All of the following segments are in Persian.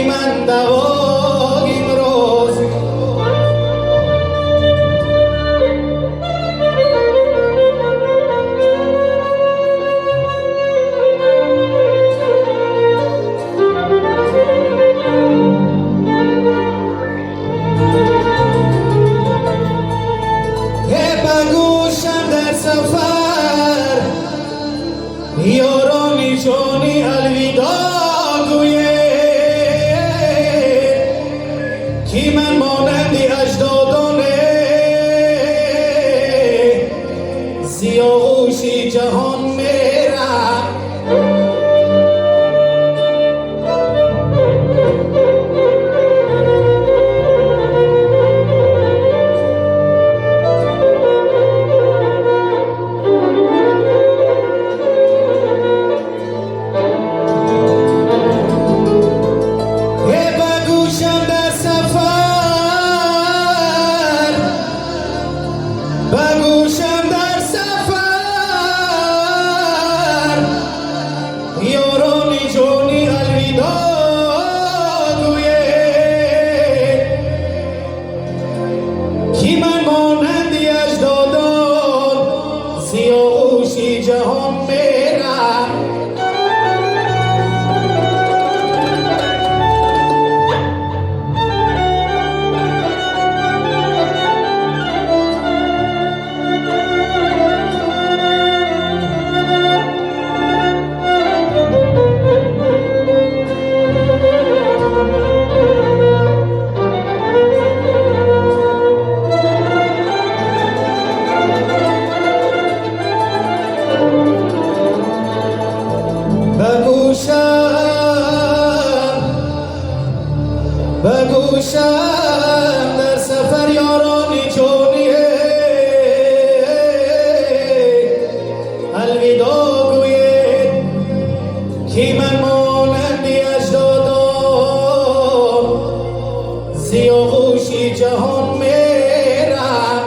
من دوای امروز بگوشم در سفر یارانی جانی الوداع گویه کی من مانندی اجدادانه سیاهوشی جهان میرم بگوشم در سفر یارانی جانی الوداع گویه کی من مانندی اجدادان سیاهوشی جهان میرم بگوشم در سفر یارانی جانی الوداع گوید کی من مانندی اجدادان سیاهوشی جهان میرم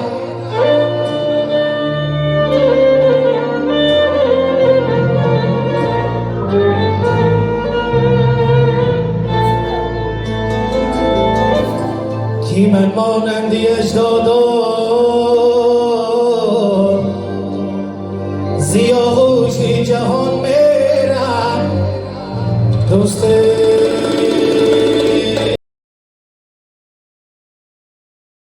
کی من مانندی اجدادان سیاهوشی جهان میرم دوست